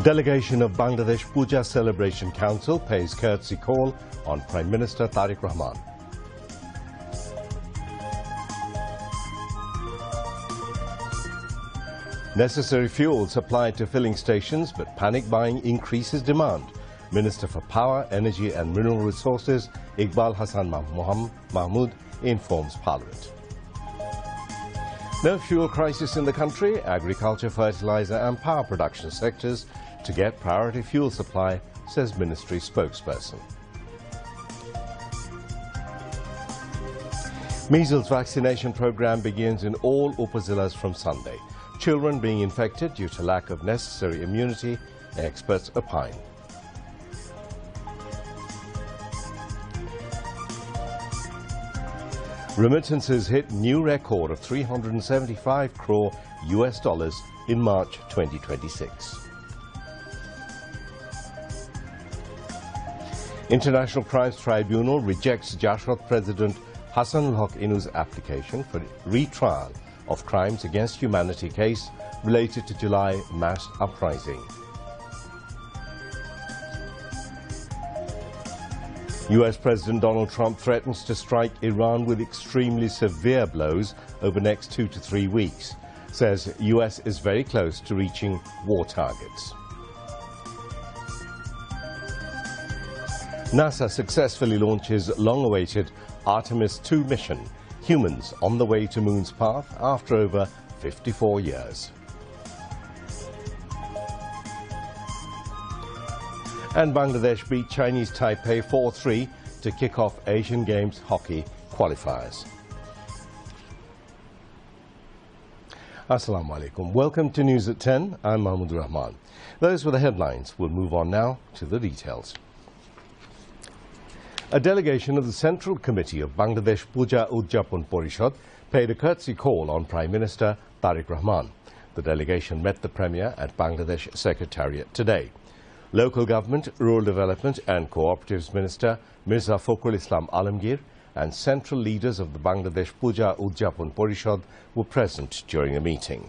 Delegation of Bangladesh Puja Celebration Council pays courtesy call on Prime Minister Tariq Rahman. Necessary fuel supplied to filling stations, but panic buying increases demand. Minister for Power, Energy and Mineral Resources Iqbal Hassan Mahmood informs Parliament. No fuel crisis in the country. Agriculture, fertilizer and power production sectors to get priority fuel supply, says ministry spokesperson. Measles vaccination program begins in all upazilas from Sunday. Children being infected due to lack of necessary immunity, experts opine. Remittances hit new record of $375 crore in March 2026. International Crimes Tribunal rejects Jarrah President Hassan al-Inu's application for retrial of crimes against humanity case related to July mass uprising. US President Donald Trump threatens to strike Iran with extremely severe blows over the next 2 to 3 weeks. Says US is very close to reaching war targets. NASA successfully launches long-awaited Artemis 2 mission. Humans on the way to Moon's path after over 54 years. And Bangladesh beat Chinese Taipei 4-3 to kick off Asian Games hockey qualifiers. Assalamu alaikum. Welcome to News at 10. I'm Mahmoud Rahman. Those were the headlines. We'll move on now to the details. A delegation of the Central Committee of Bangladesh Puja Udjapon Porishad paid a courtesy call on Prime Minister Tariq Rahman. The delegation met the Premier at Bangladesh Secretariat today. Local Government, Rural Development and Cooperatives Minister Mirza Fakhrul Islam Alamgir and central leaders of the Bangladesh Puja Udjapon Porishad were present during the meeting.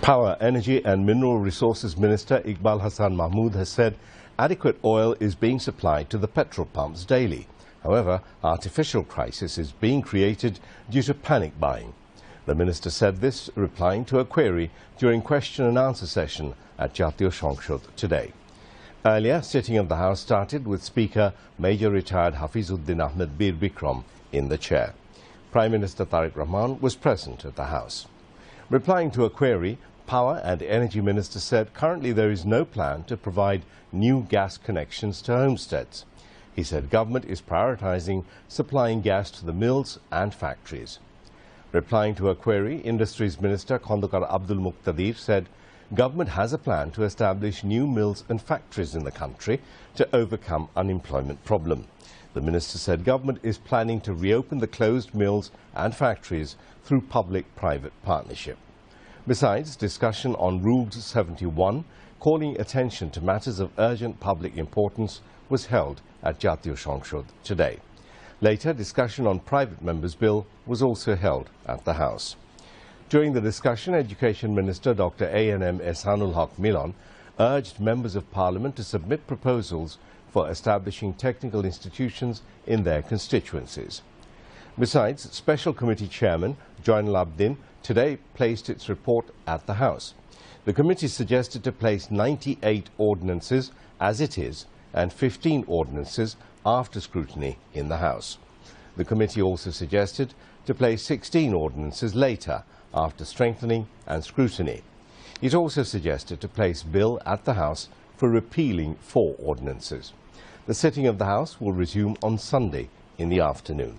Power, Energy and Mineral Resources Minister Iqbal Hassan Mahmood has said adequate oil is being supplied to the petrol pumps daily. However, artificial crisis is being created due to panic buying. The minister said this replying to a query during question and answer session at Jatiyo সংসদ today. Earlier, sitting of the House started with Speaker Major Retired Hafizuddin Ahmed Bir Bikram in the chair. Prime Minister Tariq Rahman was present at the House. Replying to a query, Power and Energy Minister said currently there is no plan to provide new gas connections to homesteads. He said government is prioritizing supplying gas to the mills and factories. Replying to a query, Industries Minister Khondokar Abdul Muqtadir said government has a plan to establish new mills and factories in the country to overcome unemployment problem. The minister said government is planning to reopen the closed mills and factories through public-private partnership. Besides, discussion on Rule 71, calling attention to matters of urgent public importance, was held at Jatiyo সংসদ today. Later, discussion on Private Members' Bill was also held at the House. During the discussion, Education Minister Dr. A.N.M. Ehsanul Haq Milan urged members of Parliament to submit proposals for establishing technical institutions in their constituencies. Besides, Special Committee Chairman Joinal Abdin today placed its report at the House. The committee suggested to place 98 ordinances as it is and 15 ordinances after scrutiny in the House. The committee also suggested to place 16 ordinances later after strengthening and scrutiny. It also suggested to place bill at the House for repealing 4 ordinances. The sitting of the House will resume on Sunday in the afternoon.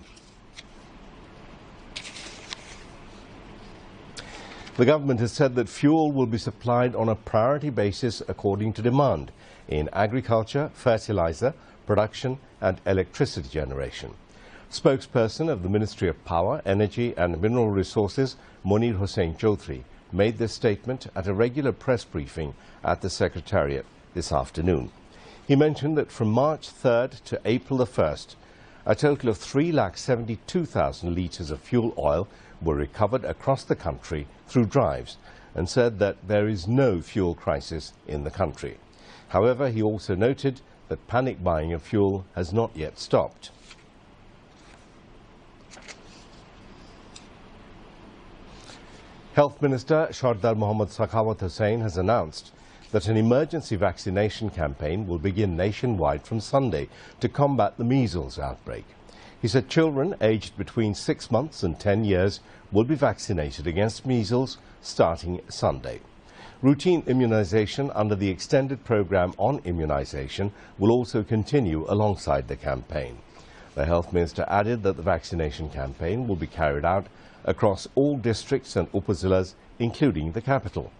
The government has said that fuel will be supplied on a priority basis according to demand in agriculture, fertilizer, production and electricity generation. Spokesperson of the Ministry of Power, Energy and Mineral Resources, Monir Hossain Chaudhry, made this statement at a regular press briefing at the Secretariat this afternoon. He mentioned that from March 3rd to April the 1st, a total of 372,000 litres of fuel oil were recovered across the country through drives, and said that there is no fuel crisis in the country. However, he also noted that panic buying of fuel has not yet stopped. Health Minister Sardar Mohammad Sakhawat Hussain has announced that an emergency vaccination campaign will begin nationwide from Sunday to combat the measles outbreak. He said children aged between 6 months and 10 years will be vaccinated against measles starting Sunday. Routine immunization under the extended program on immunization will also continue alongside the campaign. The Health Minister added that the vaccination campaign will be carried out across all districts and upazilas, including the capital.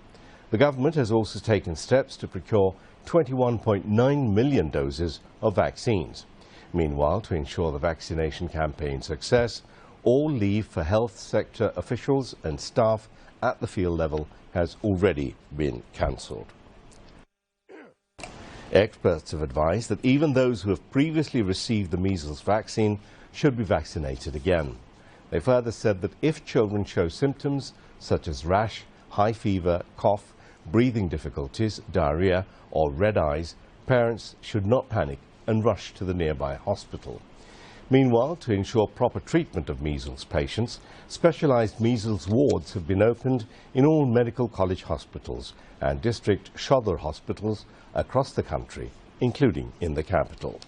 The government has also taken steps to procure 21.9 million doses of vaccines. Meanwhile, to ensure the vaccination campaign success, all leave for health sector officials and staff at the field level has already been cancelled. Experts have advised that even those who have previously received the measles vaccine should be vaccinated again. They further said that if children show symptoms such as rash, high fever, cough, breathing difficulties, diarrhea or red eyes, parents should not panic and rush to the nearby hospital. Meanwhile, to ensure proper treatment of measles patients, specialized measles wards have been opened in all medical college hospitals and district Shodor hospitals across the country, including in the capital.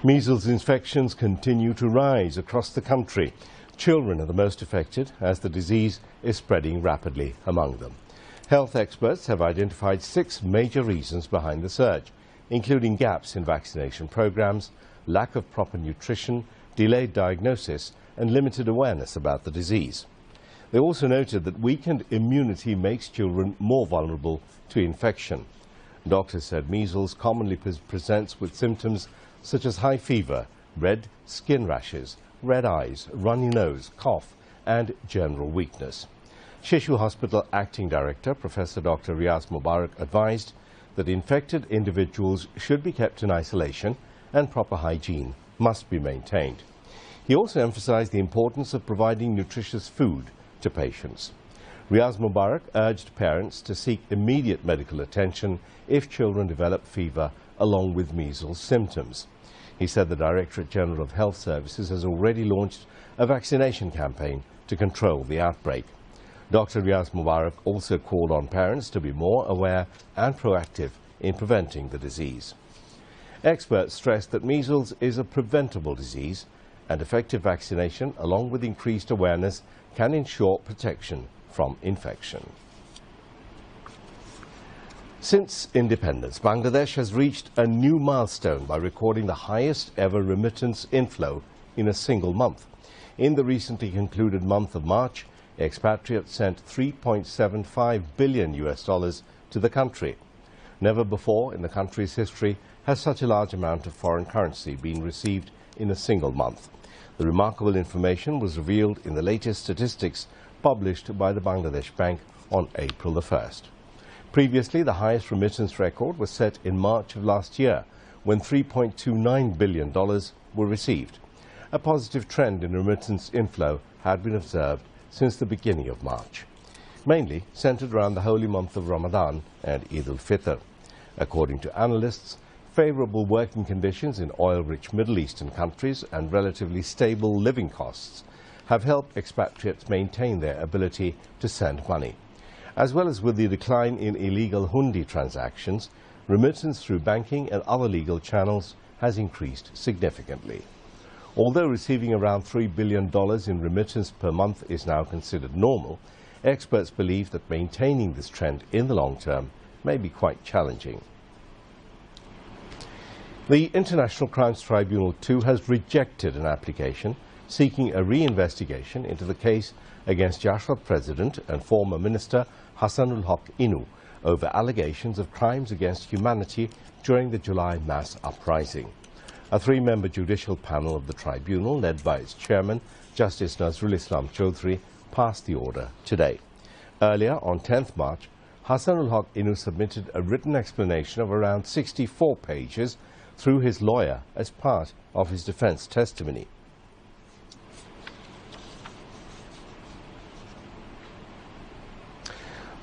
Measles infections continue to rise across the country. Children are the most affected as the disease is spreading rapidly among them. Health experts have identified 6 major reasons behind the surge, including gaps in vaccination programs, lack of proper nutrition, delayed diagnosis, and limited awareness about the disease. They also noted that weakened immunity makes children more vulnerable to infection. Doctors said measles commonly presents with symptoms such as high fever, red skin rashes, red eyes, runny nose, cough, and general weakness. Shishu Hospital Acting Director Professor Dr. Riaz Mubarak advised that infected individuals should be kept in isolation and proper hygiene must be maintained. He also emphasized the importance of providing nutritious food to patients. Riaz Mubarak urged parents to seek immediate medical attention if children develop fever along with measles symptoms. He said the Directorate General of Health Services has already launched a vaccination campaign to control the outbreak. Dr. Riaz Mubarak also called on parents to be more aware and proactive in preventing the disease. Experts stressed that measles is a preventable disease and effective vaccination along with increased awareness can ensure protection from infection. Since independence, Bangladesh has reached a new milestone by recording the highest ever remittance inflow in a single month. In the recently concluded month of March, expatriates sent $3.75 billion to the country. Never before in the country's history has such a large amount of foreign currency been received in a single month. The remarkable information was revealed in the latest statistics published by the Bangladesh Bank on April the 1st. Previously, the highest remittance record was set in March of last year, when $3.29 billion were received. A positive trend in remittance inflow had been observed since the beginning of March, mainly centered around the holy month of Ramadan and Eid al-Fitr. According to analysts, favorable working conditions in oil-rich Middle Eastern countries and relatively stable living costs have helped expatriates maintain their ability to send money. As well as with the decline in illegal hundi transactions, remittance through banking and other legal channels has increased significantly. Although receiving around $3 billion in remittance per month is now considered normal, experts believe that maintaining this trend in the long term may be quite challenging. The International Crimes Tribunal too has rejected an application seeking a re-investigation into the case against Jarrah President and former Minister Hassanul Haq Inu over allegations of crimes against humanity during the July mass uprising. A three-member judicial panel of the tribunal, led by its chairman, Justice Nazrul Islam Chaudhry, passed the order today. Earlier, on 10th March, Hassanul Haq Inu submitted a written explanation of around 64 pages through his lawyer as part of his defense testimony.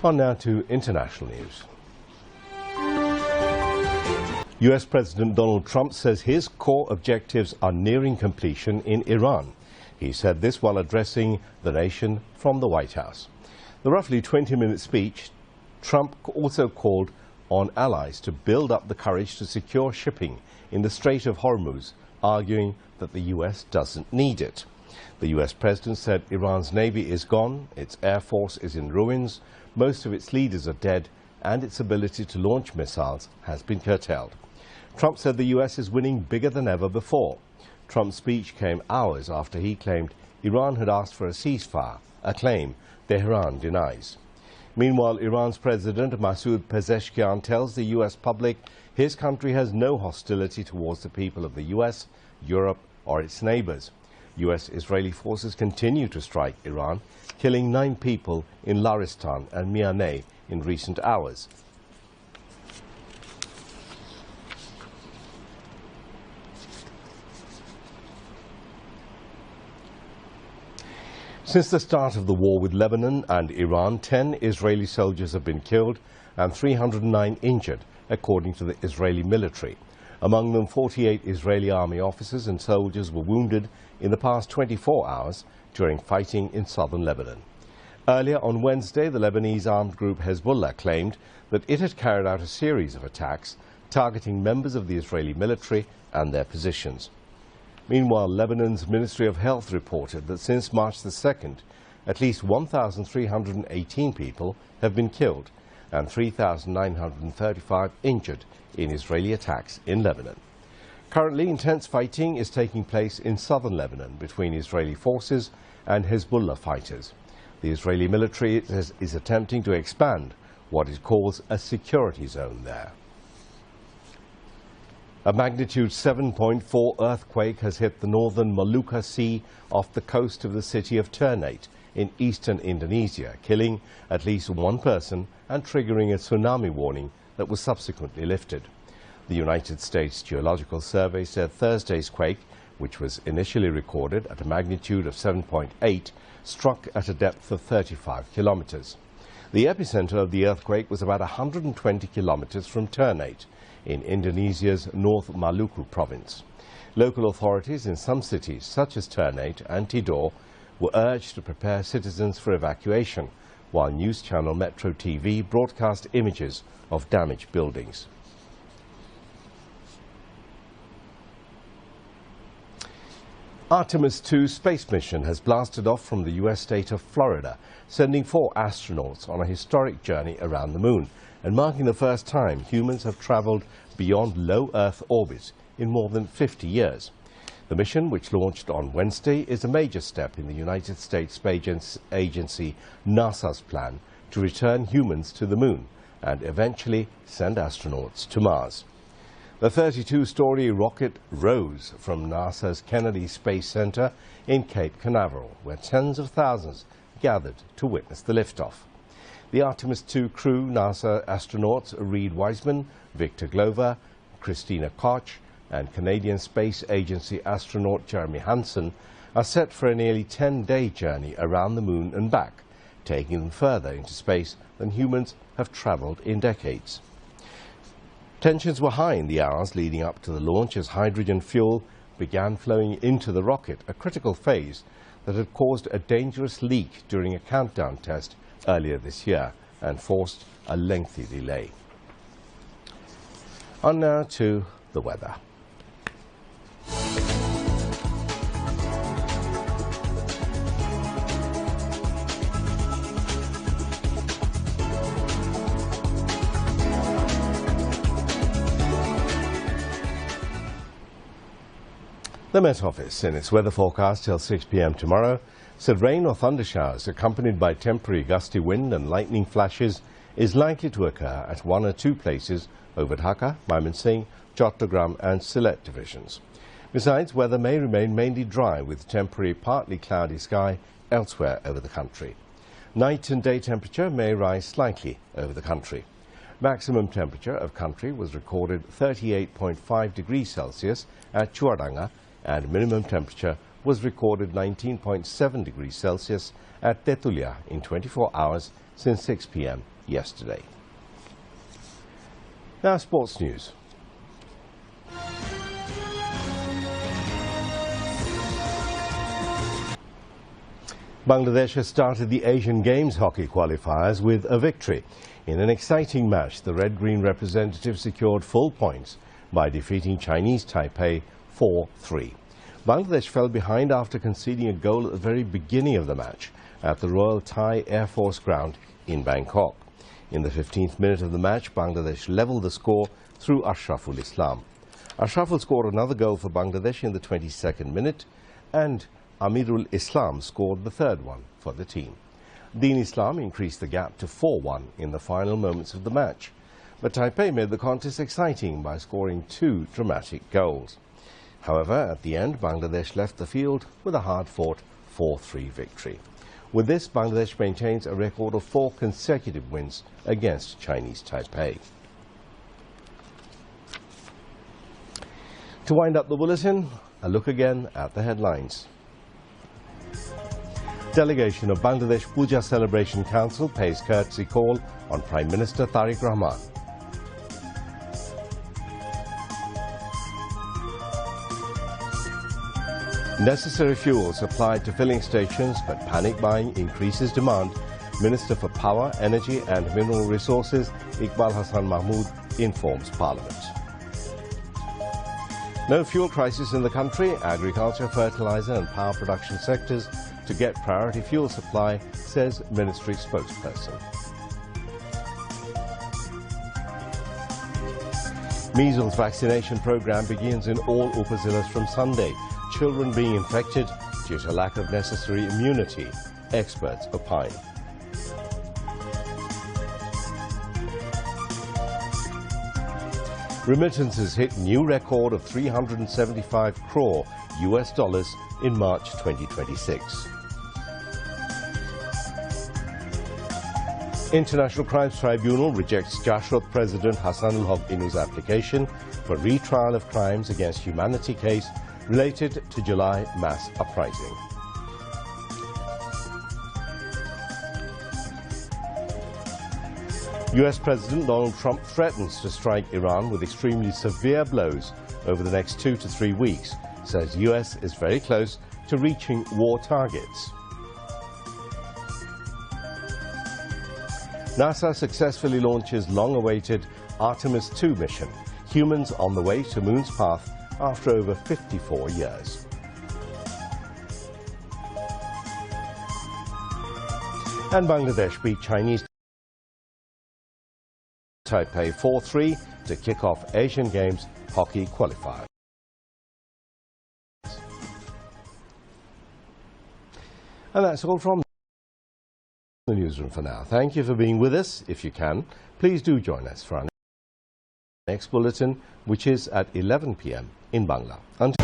On now to international news. US President Donald Trump says his core objectives are nearing completion in Iran. He said this while addressing the nation from the White House. The roughly 20-minute speech, Trump also called on allies to build up the courage to secure shipping in the Strait of Hormuz, arguing that the US doesn't need it. The US president said Iran's navy is gone, its air force is in ruins, most of its leaders are dead, and its ability to launch missiles has been curtailed. Trump said the US is winning bigger than ever before. Trump's speech came hours after he claimed Iran had asked for a ceasefire, a claim Tehran denies. Meanwhile, Iran's President Masoud Pezeshkian tells the US public his country has no hostility towards the people of the US, Europe, or its neighbors. US-Israeli forces continue to strike Iran, killing 9 people in Laristan and Mianeh in recent hours. Since the start of the war with Lebanon and Iran, 10 Israeli soldiers have been killed and 309 injured, according to the Israeli military. Among them, 48 Israeli army officers and soldiers were wounded in the past 24 hours during fighting in southern Lebanon. Earlier on Wednesday, the Lebanese armed group Hezbollah claimed that it had carried out a series of attacks targeting members of the Israeli military and their positions. Meanwhile, Lebanon's Ministry of Health reported that since March the 2nd, at least 1,318 people have been killed and 3,935 injured in Israeli attacks in Lebanon. Currently, intense fighting is taking place in southern Lebanon between Israeli forces and Hezbollah fighters. The Israeli military is attempting to expand what it calls a security zone there. A magnitude 7.4 earthquake has hit the northern Molucca Sea off the coast of the city of Ternate in eastern Indonesia, killing at least 1 person and triggering a tsunami warning that was subsequently lifted. The United States Geological Survey said Thursday's quake, which was initially recorded at a magnitude of 7.8, struck at a depth of 35 kilometers. The epicenter of the earthquake was about 120 kilometers from Ternate, in Indonesia's North Maluku province. Local authorities in some cities, such as Ternate and Tidore, were urged to prepare citizens for evacuation, while news channel Metro TV broadcast images of damaged buildings. Artemis II space mission has blasted off from the US state of Florida, sending 4 astronauts on a historic journey around the moon, and marking the first time humans have traveled beyond low Earth orbit in more than 50 years. The mission, which launched on Wednesday, is a major step in the United States Space Agency NASA's plan to return humans to the moon and eventually send astronauts to Mars. The 32-story rocket rose from NASA's Kennedy Space Center in Cape Canaveral, where tens of thousands gathered to witness the liftoff. The Artemis II crew, NASA astronauts Reed Wiseman, Victor Glover, Christina Koch, and Canadian Space Agency astronaut Jeremy Hansen, are set for a nearly 10-day journey around the moon and back, taking them further into space than humans have traveled in decades. Tensions were high in the hours leading up to the launch as hydrogen fuel began flowing into the rocket, a critical phase that had caused a dangerous leak during a countdown test earlier this year and forced a lengthy delay. On now to the weather. The Met Office, in its weather forecast till 6 p.m. tomorrow, said rain or thunder showers accompanied by temporary gusty wind and lightning flashes is likely to occur at 1 or 2 places over Dhaka, Mymensingh, Chattogram and Sylhet divisions. Besides, weather may remain mainly dry with temporary partly cloudy sky elsewhere over the country. Night and day temperature may rise slightly over the country. Maximum temperature of country was recorded 38.5 degrees Celsius at Chuadanga, and minimum temperature was recorded 19.7 degrees Celsius at Tetulia in 24 hours since 6 p.m. yesterday. Now sports news. Bangladesh has started the Asian Games hockey qualifiers with a victory. In an exciting match, the red-green representative secured full points by defeating Chinese Taipei 4-3. Bangladesh fell behind after conceding a goal at the very beginning of the match at the Royal Thai Air Force ground in Bangkok. In the 15th minute of the match, Bangladesh levelled the score through Ashraful Islam. Ashraful scored another goal for Bangladesh in the 22nd minute, and Amirul Islam scored the third one for the team. Deen Islam increased the gap to 4-1 in the final moments of the match. But Taipei made the contest exciting by scoring two dramatic goals. However, at the end, Bangladesh left the field with a hard-fought 4-3 victory. With this, Bangladesh maintains a record of 4 consecutive wins against Chinese Taipei. To wind up the bulletin, a look again at the headlines. Delegation of Bangladesh Puja Celebration Council pays courtesy call on Prime Minister Tariq Rahman. Necessary fuel supplied to filling stations, but panic buying increases demand. Minister for Power, Energy and Mineral Resources Iqbal Hasan Mahmood informs Parliament. No fuel crisis in the country. Agriculture, fertilizer and power production sectors to get priority fuel supply, says ministry spokesperson. Measles vaccination program begins in all upazilas from Sunday. Children being infected due to lack of necessary immunity, experts opine. Remittances hit new record of 375 crore US dollars in March 2026. International Crimes Tribunal rejects Jashrot President Hassanul Haq Inu's application for retrial of crimes against humanity case related to July mass uprising. US President Donald Trump threatens to strike Iran with extremely severe blows over the next 2 to 3 weeks, says US is very close to reaching war targets. NASA successfully launches long-awaited Artemis 2 mission, humans on the way to Moon's path after over 54 years. And Bangladesh beat Chinese Taipei 4-3 to kick off Asian Games hockey qualifiers. And that's all from the newsroom for now. Thank you for being with us. If you can, please do join us for our next bulletin, which is at 11 p.m. in Bangla. Until